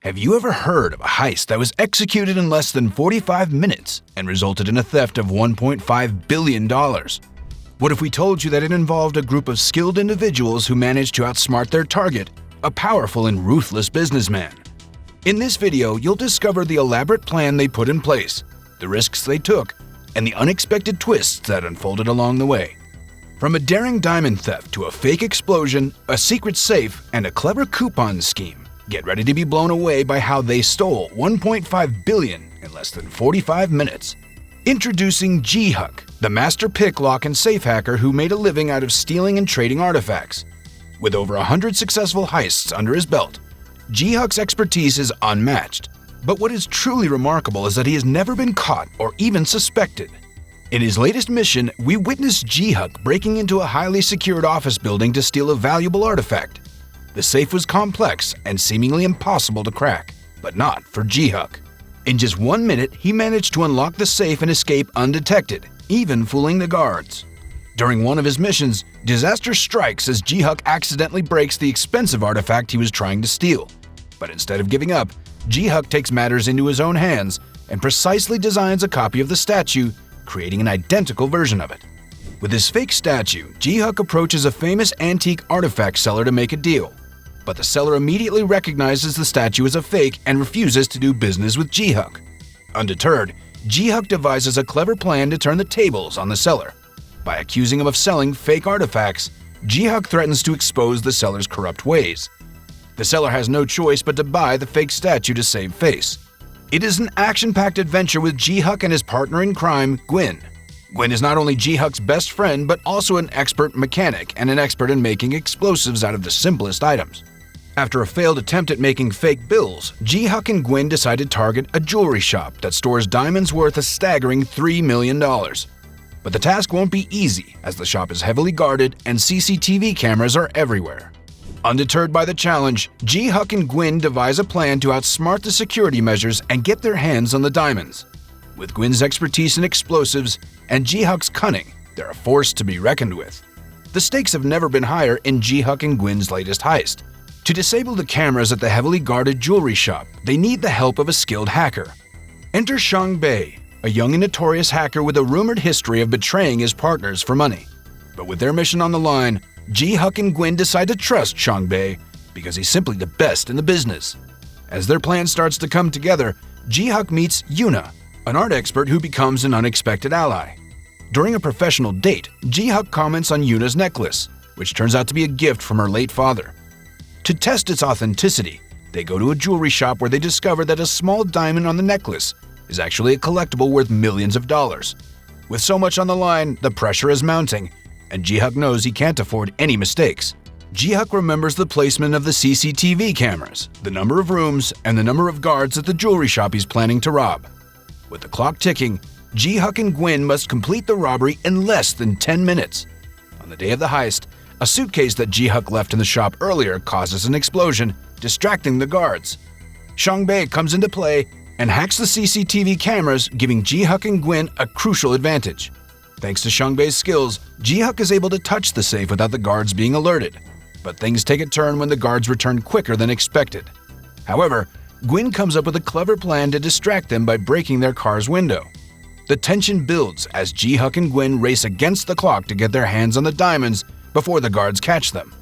Have you ever heard of a heist that was executed in less than 45 minutes and resulted in a theft of $1.5 billion? What if we told you that it involved a group of skilled individuals who managed to outsmart their target, a powerful and ruthless businessman? In this video, you'll discover the elaborate plan they put in place, the risks they took, and the unexpected twists that unfolded along the way. From a daring diamond theft to a fake explosion, a secret safe, and a clever coupon scheme, get ready to be blown away by how they stole $1.5 billion in less than 45 minutes. Introducing G-Huck, the master pick, lock, and safe hacker who made a living out of stealing and trading artifacts. With over 100 successful heists under his belt, G-Huck's expertise is unmatched. But what is truly remarkable is that he has never been caught or even suspected. In his latest mission, we witnessed G-Huck breaking into a highly secured office building to steal a valuable artifact. The safe was complex and seemingly impossible to crack, but not for G-Huck. In just 1 minute, he managed to unlock the safe and escape undetected, even fooling the guards. During one of his missions, disaster strikes as G-Huck accidentally breaks the expensive artifact he was trying to steal. But instead of giving up, G-Huck takes matters into his own hands and precisely designs a copy of the statue, creating an identical version of it. With his fake statue, G-Huck approaches a famous antique artifact seller to make a deal. But the seller immediately recognizes the statue as a fake and refuses to do business with G-Huck. Undeterred, G-Huck devises a clever plan to turn the tables on the seller. By accusing him of selling fake artifacts, G-Huck threatens to expose the seller's corrupt ways. The seller has no choice but to buy the fake statue to save face. It is an action-packed adventure with G-Huck and his partner in crime, Gwyn. Gwyn is not only G-Huck's best friend, but also an expert mechanic and an expert in making explosives out of the simplest items. After a failed attempt at making fake bills, G-Huck and Gwyn decide to target a jewelry shop that stores diamonds worth a staggering $3 million. But the task won't be easy, as the shop is heavily guarded and CCTV cameras are everywhere. Undeterred by the challenge, G-Huck and Gwyn devise a plan to outsmart the security measures and get their hands on the diamonds. With Gwyn's expertise in explosives and G-Huck's cunning, they're a force to be reckoned with. The stakes have never been higher in G-Huck and Gwyn's latest heist. To disable the cameras at the heavily guarded jewelry shop, they need the help of a skilled hacker. Enter Xiang Bei, a young and notorious hacker with a rumored history of betraying his partners for money. But with their mission on the line, G-Huck and Gwyn decide to trust Xiang Bei because he's simply the best in the business. As their plan starts to come together, G-Huck meets Yuna, an art expert who becomes an unexpected ally. During a professional date, G-Huck comments on Yuna's necklace, which turns out to be a gift from her late father. To test its authenticity, they go to a jewelry shop where they discover that a small diamond on the necklace is actually a collectible worth millions of dollars. With so much on the line, the pressure is mounting, and G-Huck knows he can't afford any mistakes. G-Huck remembers the placement of the CCTV cameras, the number of rooms, and the number of guards at the jewelry shop he's planning to rob. With the clock ticking, G-Huck and Gwyn must complete the robbery in less than 10 minutes. On the day of the heist, a suitcase that G-Huck left in the shop earlier causes an explosion, distracting the guards. Xiang Bei comes into play and hacks the CCTV cameras, giving G-Huck and Gwyn a crucial advantage. Thanks to Xiang Bei's skills, G-Huck is able to touch the safe without the guards being alerted. But things take a turn when the guards return quicker than expected. However, Gwyn comes up with a clever plan to distract them by breaking their car's window. The tension builds as G-Huck and Gwyn race against the clock to get their hands on the diamonds before the guards catch them.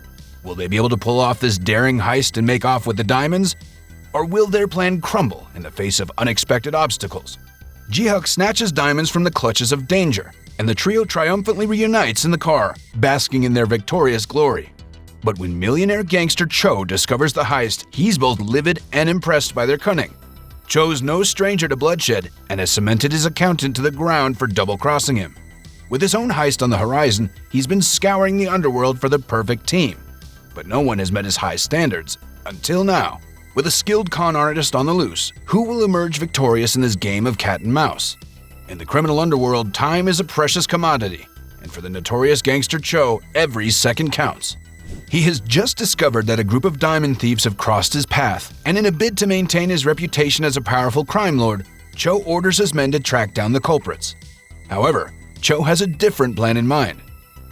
Will they be able to pull off this daring heist and make off with the diamonds? Or will their plan crumble in the face of unexpected obstacles? G-Huck snatches diamonds from the clutches of danger, and the trio triumphantly reunites in the car, basking in their victorious glory. But when millionaire gangster Cho discovers the heist, he's both livid and impressed by their cunning. Cho's no stranger to bloodshed and has cemented his accountant to the ground for double-crossing him. With his own heist on the horizon, he's been scouring the underworld for the perfect team. But no one has met his high standards, until now. With a skilled con artist on the loose, who will emerge victorious in this game of cat and mouse? In the criminal underworld, time is a precious commodity, and for the notorious gangster Cho, every second counts. He has just discovered that a group of diamond thieves have crossed his path, and in a bid to maintain his reputation as a powerful crime lord, Cho orders his men to track down the culprits. However, Cho has a different plan in mind.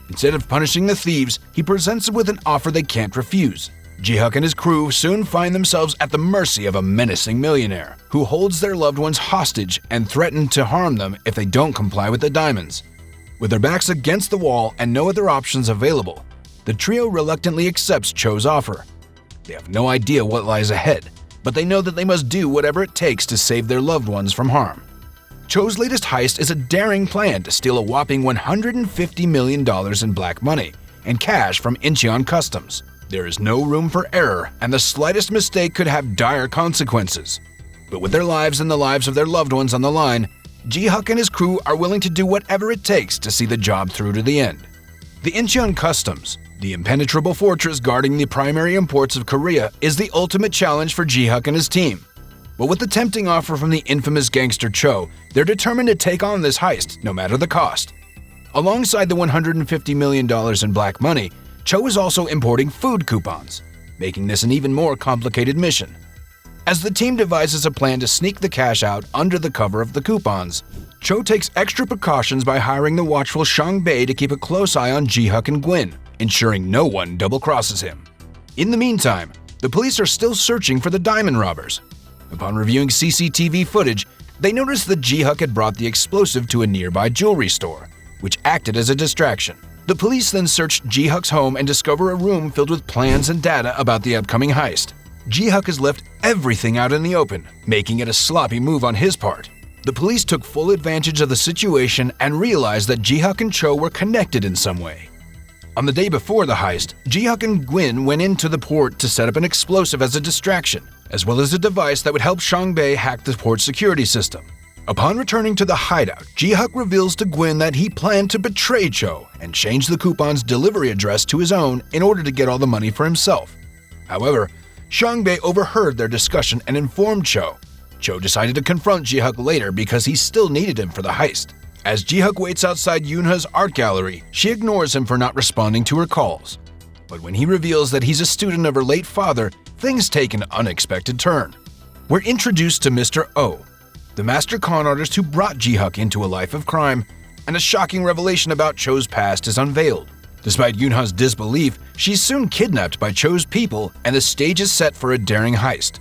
Instead of punishing the thieves, he presents them with an offer they can't refuse. Ji-Huk and his crew soon find themselves at the mercy of a menacing millionaire who holds their loved ones hostage and threatens to harm them if they don't comply with the diamonds. With their backs against the wall and no other options available, the trio reluctantly accepts Cho's offer. They have no idea what lies ahead, but they know that they must do whatever it takes to save their loved ones from harm. Cho's latest heist is a daring plan to steal a whopping $150 million in black money and cash from Incheon Customs. There is no room for error, and the slightest mistake could have dire consequences. But with their lives and the lives of their loved ones on the line, Ji-Huk and his crew are willing to do whatever it takes to see the job through to the end. The Incheon Customs, the impenetrable fortress guarding the primary imports of Korea, is the ultimate challenge for Ji-Huk and his team. But with the tempting offer from the infamous gangster Cho, they're determined to take on this heist, no matter the cost. Alongside the $150 million in black money, Cho is also importing food coupons, making this an even more complicated mission. As the team devises a plan to sneak the cash out under the cover of the coupons, Cho takes extra precautions by hiring the watchful Shang Bei to keep a close eye on Ji-Huk and Gwyn, ensuring no one double-crosses him. In the meantime, the police are still searching for the diamond robbers. Upon reviewing CCTV footage, they noticed that Ji-Huk had brought the explosive to a nearby jewelry store, which acted as a distraction. The police then searched Ji-Huk's home and discover a room filled with plans and data about the upcoming heist. Ji-Huk has left everything out in the open, making it a sloppy move on his part. The police took full advantage of the situation and realized that Ji-Huk and Cho were connected in some way. On the day before the heist, Ji-Huk and Gwyn went into the port to set up an explosive as a distraction, as well as a device that would help Shang Bei hack the port's security system. Upon returning to the hideout, Ji-Huk reveals to Gwyn that he planned to betray Cho and change the coupon's delivery address to his own in order to get all the money for himself. However, Shang Bei overheard their discussion and informed Cho. Cho decided to confront Ji-Huk later because he still needed him for the heist. As Ji-Huk waits outside Yoonha's art gallery, she ignores him for not responding to her calls. But when he reveals that he's a student of her late father, things take an unexpected turn. We're introduced to Mr. Oh, the master con artist who brought Ji-Huk into a life of crime, and a shocking revelation about Cho's past is unveiled. Despite Yoonha's disbelief, she's soon kidnapped by Cho's people, and the stage is set for a daring heist.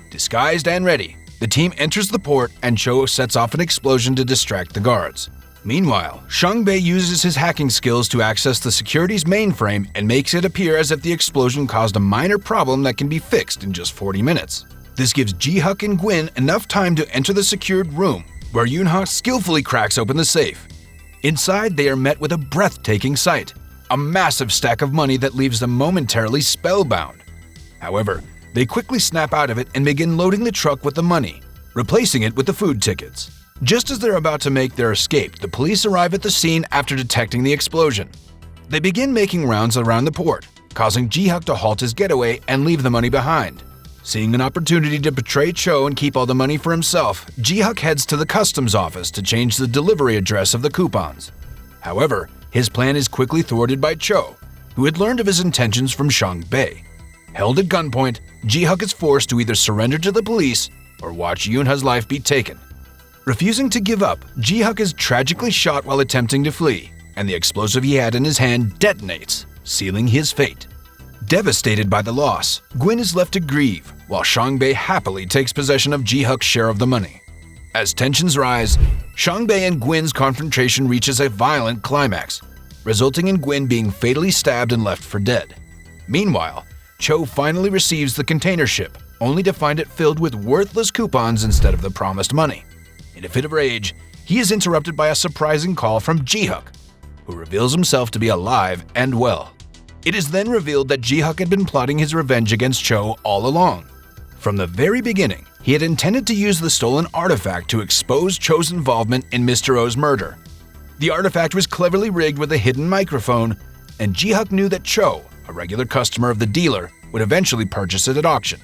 Disguised and ready, the team enters the port and Cho sets off an explosion to distract the guards. Meanwhile, Shang Bei uses his hacking skills to access the security's mainframe and makes it appear as if the explosion caused a minor problem that can be fixed in just 40 minutes. This gives Ji-Huk and Gwyn enough time to enter the secured room, where Yoonha skillfully cracks open the safe. Inside, they are met with a breathtaking sight, a massive stack of money that leaves them momentarily spellbound. However, they quickly snap out of it and begin loading the truck with the money, replacing it with the food tickets. Just as they're about to make their escape, the police arrive at the scene after detecting the explosion. They begin making rounds around the port, causing Ji-Huk to halt his getaway and leave the money behind. Seeing an opportunity to betray Cho and keep all the money for himself, Ji-Huk heads to the customs office to change the delivery address of the coupons. However, his plan is quickly thwarted by Cho, who had learned of his intentions from Shang Bei. Held at gunpoint, Ji-Huk is forced to either surrender to the police or watch Yoonha's life be taken. Refusing to give up, Ji-Huk is tragically shot while attempting to flee, and the explosive he had in his hand detonates, sealing his fate. Devastated by the loss, Gwyn is left to grieve, while Shang Bei happily takes possession of Ji-Huk's share of the money. As tensions rise, Shang Bei and Gwyn's confrontation reaches a violent climax, resulting in Gwyn being fatally stabbed and left for dead. Meanwhile, Cho finally receives the container ship, only to find it filled with worthless coupons instead of the promised money. In a fit of rage, he is interrupted by a surprising call from Ji-Huk, who reveals himself to be alive and well. It is then revealed that Ji-Huk had been plotting his revenge against Cho all along. From the very beginning, he had intended to use the stolen artifact to expose Cho's involvement in Mr. O's murder. The artifact was cleverly rigged with a hidden microphone, and Ji-Huk knew that Cho, a regular customer of the dealer, would eventually purchase it at auction.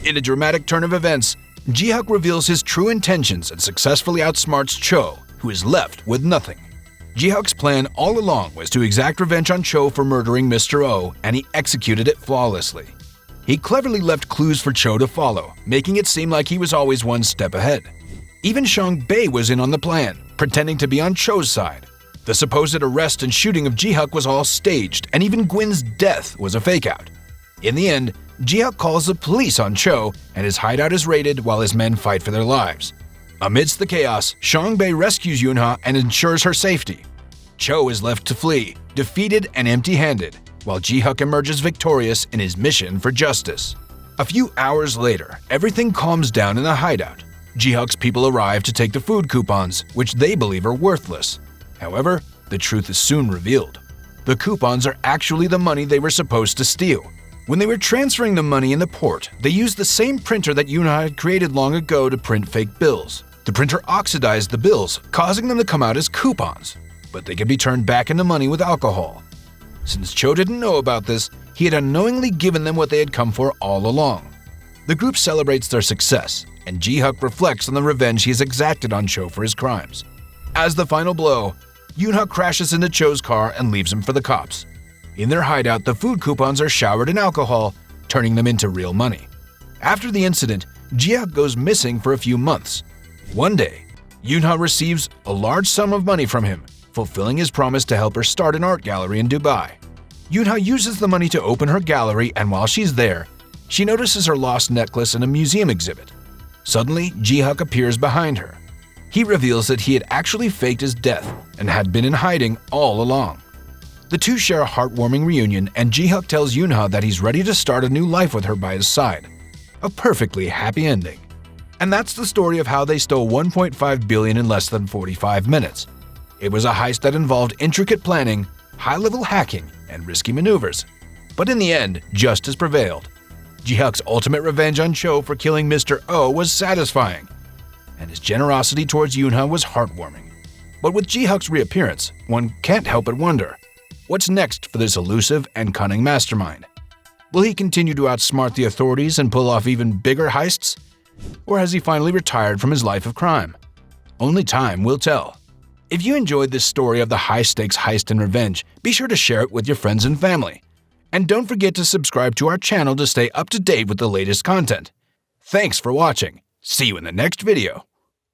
In a dramatic turn of events, Ji-Huk reveals his true intentions and successfully outsmarts Cho, who is left with nothing. Ji-Huk's plan all along was to exact revenge on Cho for murdering Mr. O, and he executed it flawlessly. He cleverly left clues for Cho to follow, making it seem like he was always one step ahead. Even Shang Bei was in on the plan, pretending to be on Cho's side. The supposed arrest and shooting of Ji-Huk was all staged, and even Gwyn's death was a fake-out. In the end, Ji-hyuk calls the police on Cho, and his hideout is raided while his men fight for their lives. Amidst the chaos, Song-bae rescues Yoon-ha and ensures her safety. Cho is left to flee, defeated and empty-handed, while Ji-hyuk emerges victorious in his mission for justice. A few hours later, everything calms down in the hideout. Ji-hyuk's people arrive to take the food coupons, which they believe are worthless. However, the truth is soon revealed. The coupons are actually the money they were supposed to steal. When they were transferring the money in the port, they used the same printer that Yoon-ha had created long ago to print fake bills. The printer oxidized the bills, causing them to come out as coupons, but they could be turned back into money with alcohol. Since Cho didn't know about this, he had unknowingly given them what they had come for all along. The group celebrates their success, and Ji-hyuk reflects on the revenge he has exacted on Cho for his crimes. As the final blow, Yoon-ha crashes into Cho's car and leaves him for the cops. In their hideout, the food coupons are showered in alcohol, turning them into real money. After the incident, Ji-hyuk goes missing for a few months. One day, Yoon-ha receives a large sum of money from him, fulfilling his promise to help her start an art gallery in Dubai. Yoon-ha uses the money to open her gallery, and while she's there, she notices her lost necklace in a museum exhibit. Suddenly, Ji-hyuk appears behind her. He reveals that he had actually faked his death and had been in hiding all along. The two share a heartwarming reunion, and Ji-hyuk tells Yoon-ha that he's ready to start a new life with her by his side. A perfectly happy ending. And that's the story of how they stole $1.5 billion in less than 45 minutes. It was a heist that involved intricate planning, high-level hacking, and risky maneuvers. But in the end, justice prevailed. Ji-hyuk's ultimate revenge on Cho for killing Mr. Oh was satisfying, and his generosity towards Yoon-ha was heartwarming. But with Ji-hyuk's reappearance, one can't help but wonder, what's next for this elusive and cunning mastermind? Will he continue to outsmart the authorities and pull off even bigger heists? Or has he finally retired from his life of crime? Only time will tell. If you enjoyed this story of the high-stakes heist and revenge, be sure to share it with your friends and family. And don't forget to subscribe to our channel to stay up to date with the latest content. Thanks for watching. See you in the next video.